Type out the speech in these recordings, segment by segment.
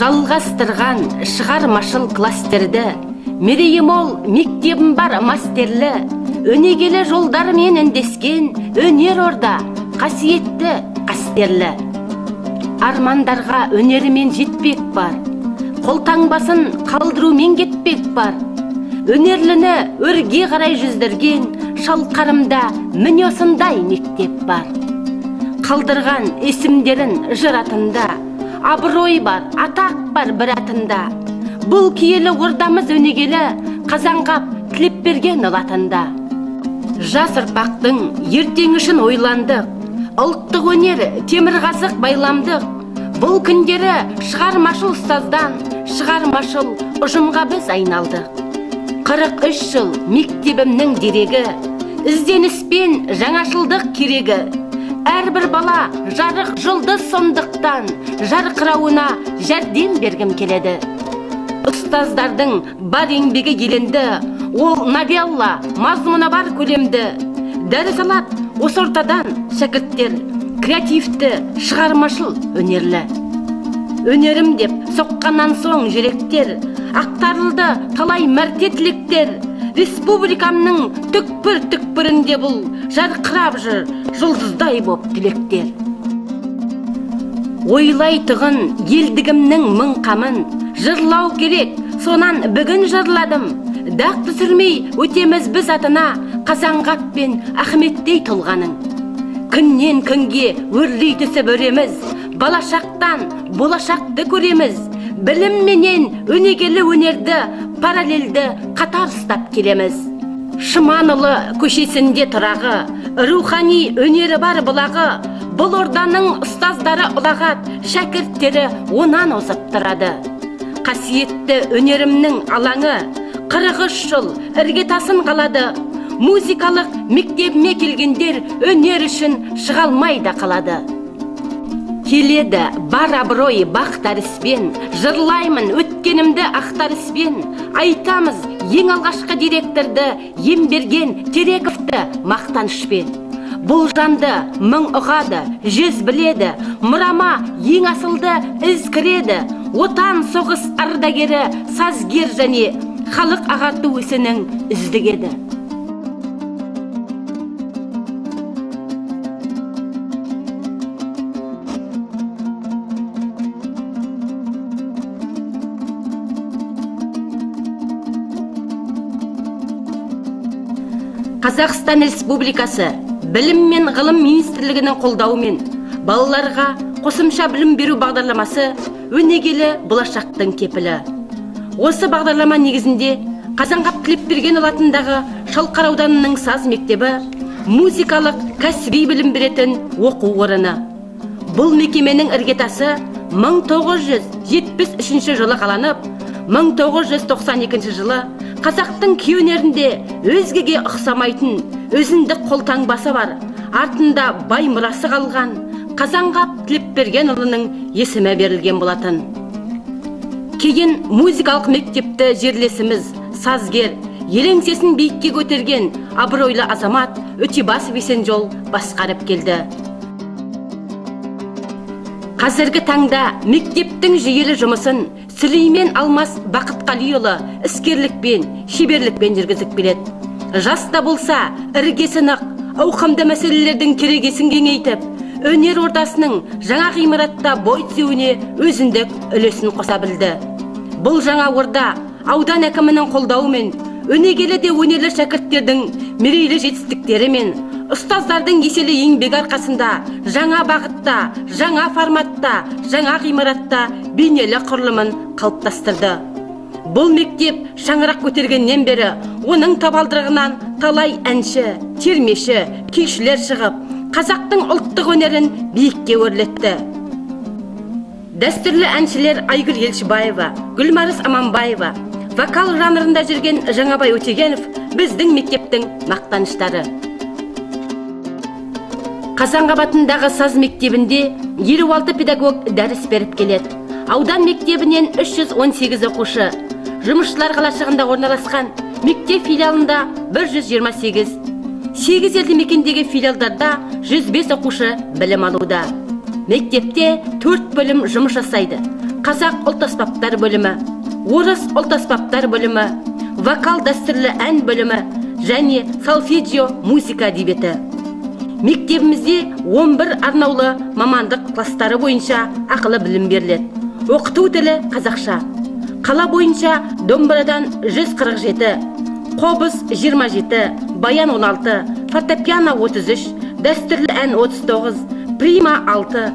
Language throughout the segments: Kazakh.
жалғастырған шығармашыл кластерді, мерейі мол мектебім бар мастерлі, өнегелі жолдармен үндескен өнер орда, қасиетті қастерлі. Армандарға өнерімен жетпек бар, қолтаңбасын қалдырумен кетпек бар. Өнерліні өрге қарай жүздірген шалқарымда міне осындай мектеп бар. Қалдырған есімдерін жыратында, абырой бар, атақ бар бір атында. Бұл киелі ордамыз өнегелі, Қазанғап тілеп берген ұлатында. Жас ұрпақтың ертең үшін ойландық, ұлттық өнер темірқазық байламдық. Бұл күндері шығармашыл ұстаздан, шығармашыл ұжымға біз айналдық. 43 жыл мектебімнің дерегі, ізденіспен жаңашылдық керегі. Әрбір бала жарық жұлдыз сондықтан жарқырауына жәрдем бергім келеді. Ұстаздардың бар еңбегі еленді, ол новелла мазмұны бар көлемді. Дәріс алады осы ортадан шәкірттер, креативті, шығармашыл өнерлі. Өнерім деп соққаннан соң жүректер, ақтарылды талай мәрте тілектер. Республикамның түкпір-түкпірінде бұл жарқырап жүр жұлдыздай боп тілектер. Ойлайтығын елдігімнің мың қамын, жырлау керек, сонан бүгін жырладым. Дақ түсірмей өтеміз біз атына, Қазанғап пен Ахметтей тұлғаның. Күннен күнге өрлей түсіп өреміз, балашақтан болашақты көреміз. Білім менен өнегелі өнерді паралелді қатар ұстап келеміз. Шыманұлы көшесінде тұрағы, рухани өнері бар бұлағы. Бұл орданың ұстаздары ұлағат, шәкірттері онан озып тұрады. Қасиетті өнерімнің алаңы 43 жыл іргетасын қалады. Музикалық мектебіме келгендер өнер үшін шығалмайда қалады. Келеді бар абырой бақтарыспен, жырлаймын өткенімді ақтарыспен. Айтамыз ең алғашқы директорды, емберген Терековті мақтанышпен. Бұл жанды мың ұғады, жүз біледі, мұрама ең асылды із кіреді. Отан соғыс ардагері, сазгер және халық ағарту ісінің үздігеді. Қазақстан Республикасы Білім мен ғылым министрлігінің қолдауымен балаларға қосымша білім беру бағдарламасы өнегелі болашақтың кепілі. Осы бағдарлама негізінде Қазанғап Тілепберген атындағы Шалқар ауданының саз мектебі музыкалық кәсіби білім беретін оқу орны. Бұл мекеменің іргетасы 1973 жылы қаланып, 1992 жылы қазақтың күй өнерінде өзгеге ұқсамайтын өзіндік қолтаңбасы бар, артында бай мұрасы қалған Қазанғап Тілепбергенұлының есімі берілген болатын. Кейін музыкалық мектепті жерлесіміз, сазгер, елеңсесін биікке көтерген абыройлы азамат Өтебасов Есенжол басқарып келді. Қазіргі таңда мектептің жүйелі жұмысын Сүлеймен Алмас Бақытқалиұлы іскерлікпен, шеберлікпен жүргізіп келеді. Жаста болса, іргесі нық, ауқымды мәселелердің керегесін кеңейтіп, өнер ордасының жаңа ғимаратта бой түзеуіне өзіндік үлесін қоса білді. Бұл жаңа орда аудан әкімінің қолдауымен өнегелі де өнерлі шәкірттердің мерейлі жетістіктері мен ұстаздардың еселі еңбек арқасында жаңа бағытта, жаңа форматта, жаңа ғимаратта бейнелі құрылымын қалыптастырды. Бұл мектеп шаңырақ көтергеннен бері оның табалдырығынан талай әнші, термеші, күйшілер шығып, қазақтың ұлттық өнерін биікке өрлетті. Дәстүрлі әншілер Айгүл Елшібаева, Гүлмарыс Аманбаева, вокал жанрында жүрген Жаңабай Өтегенов біздің мектептің мақтаныштары. Қазанғап атындағы саз мектебінде 56 педагог дәріс беріп келеді. Аудан мектебінен 318 оқушы. Жұмысшылар қалашығында орналасқан мектеп филиалында 128, 8 елді мекендегі филиалдарда 105 оқушы білім алуда. Мектепте 4 бөлім жұмыс жасайды. қазақ ұлт аспаптар бөлімі, орыс ұлт аспаптар бөлімі, вокал дәстүрлі ән бөлімі және солфеджио музыка әдебиеті. Мектебімізде 11 арнаулы мамандық кластары бойынша ақылы білім беріледі. Оқыту тілі қазақша. Қала бойынша домбырадан 147, қобыз 27, баян 16, фортепиано 33, дәстүрлі ән 39, прима 6,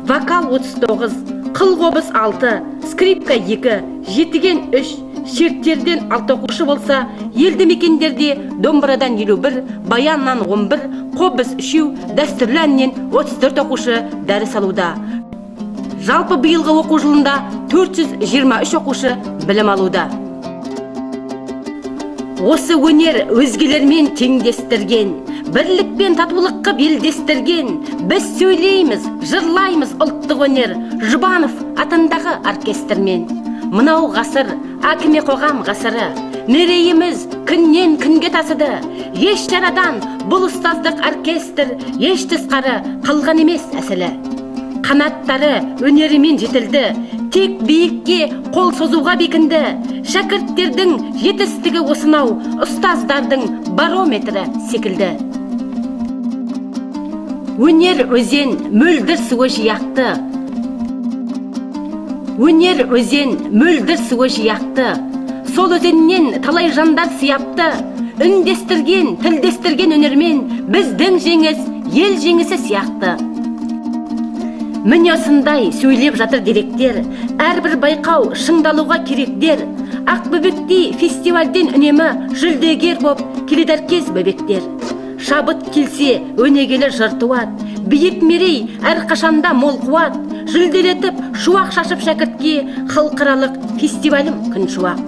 вокал 39, қыл қобыз 6, скрипка 2, жетіген 3, шерттерден 6 оқушы болса, елді мекендерде домбырадан 51, баяннан 11, қобыз 3, дәстүрлі әннен 34 оқушы дәріс алуда. Жалпы биылғы оқу жылында 423 оқушы білім алуда. Осы өнер өзгелермен теңдестірген, бірлік пен татулыққа белдестірген, біз сөйлейміз, жырлаймыз ұлттық өнер Жұбанов атындағы оркестрмен. Мынау ғасыр, әкіме қоғам ғасыры, мерейіміз күннен күнге тасыды. Еш шарадан бұл ұстаздық оркестр еш тысқары қалған емес әсілі. Қанаттары өнерімен жетілді, тек биікке қол созуға бекінді. Шәкірттердің жетістігі осынау, ұстаздардың барометрі секілді. Өнер өзен мөлдір суы жияқты. Өнер өзен мөлдір суы жияқты. Сол өзеннен талай жандар сияпты. Үндестірген, тілдестірген өнермен біздің жеңіс, ел жеңісі сияқты. Міне осындай сөйлеп жатыр деректер, әрбір байқау шыңдалуға керектер. Ақбөбектей фестивальден үнемі жүлдегер боп келедеркез бөбектер. Шабыт келсе өнегелі жыр туат, биік мерей әрқашанда мол қуат. Жүлделетіп шуақ шашып шәкіртке халықаралық фестивалім күн шуақ.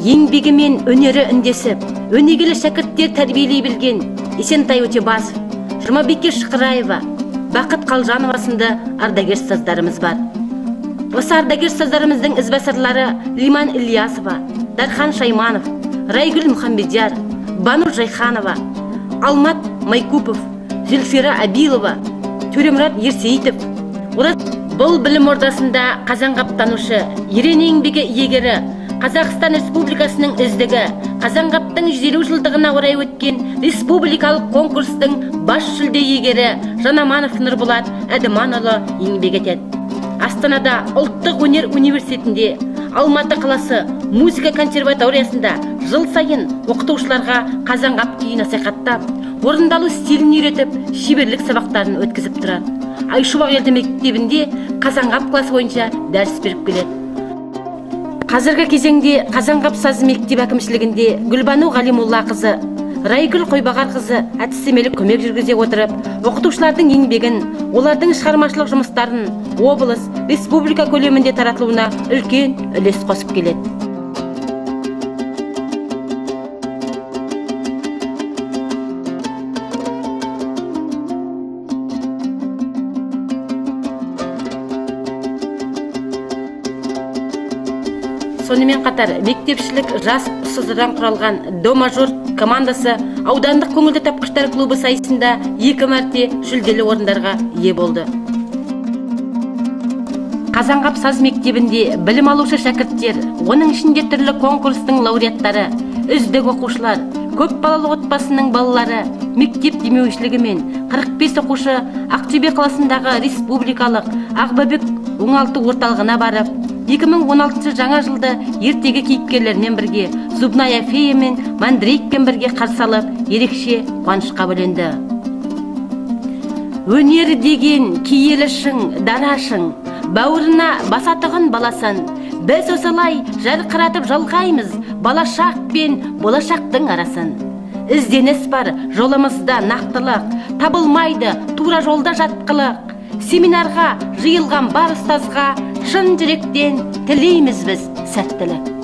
Еңбегімен өнері үндесіп, өнегелі шәкірттер тәрбиелей білген Есентай Өтебасов, Жұмабике Шықыраева, Бақыт Қалжанова сынды ардагер ұстаздарымыз бар. Осы ардагер ұстаздарымыздың ізбасарлары Лиман Ильясова, Дархан Шайманов, Райгүл Мұхамбедияр, Бану Жайханова, Алмат Майкупов, Зульфира Абилова, Төремұрат Ерсейтов. Бұл білім ордасында қазанғаптанушы, ерен еңбегі иегері, Қазақстан Республикасының үздігі, Қазанғаптың 150 жылдығына орай өткен республикалық конкурстың бас жүлде иегері Жанаманов Нұрболат Әдіманұлы еңбек етеді. Астанада ұлттық өнер университетінде, Алматы қаласы музыка консерваториясында жыл сайын оқытушыларға Қазанғап күйін насихаттап, орындалу стилін үйретіп, шеберлік сабақтарын өткізіп тұрады. Айшуақ елді мектебінде Қазанғап класы бойынша дәріс беріп келеді. Қазіргі кезеңде Қазанғап сазы мектеп әкімшілігінде Гүлбану Ғалимулла қызы, Райгүл Қойбағар қызы әдістемелік көмек жүргізе отырып, оқытушылардың еңбегін, олардың шығармашылық жұмыстарын облыс, республика көлемінде таратылуына үлкен үлес қосып келеді. Сонымен қатар мектепшілік жас ұстаздардан құралған До-мажор командасы аудандық көңілді тапқыштар клубы сайысында 2 мәрте жүлделі орындарға ие болды. Қазанғап саз мектебінде білім алушы шәкірттер, оның ішінде түрлі конкурстың лауреаттары, үздік оқушылар, көп балалы отбасының балалары, мектеп демеушілігімен 45 оқушы Ақтөбе қаласындағы республикалық Ақбөбек оңалту орталығына барып, 2016 жаңа жылды ертегі кейіпкерлермен бірге Зубная фея мен Мандрейкпен бірге қарсы алып, ерекше қуанышқа бөленді. Өнер деген киелі шың, дарашың, бауырына басатығын баласын. Біз осылай жарқыратып жалғаймыз балашақ пен болашақтың арасын. Ізденіс бар жолымызда нақтылық, табылмайды тура жолда жатқылық. Семинарға жиылған бар ұстазға шын жүректен тілейміз біз сәттілік.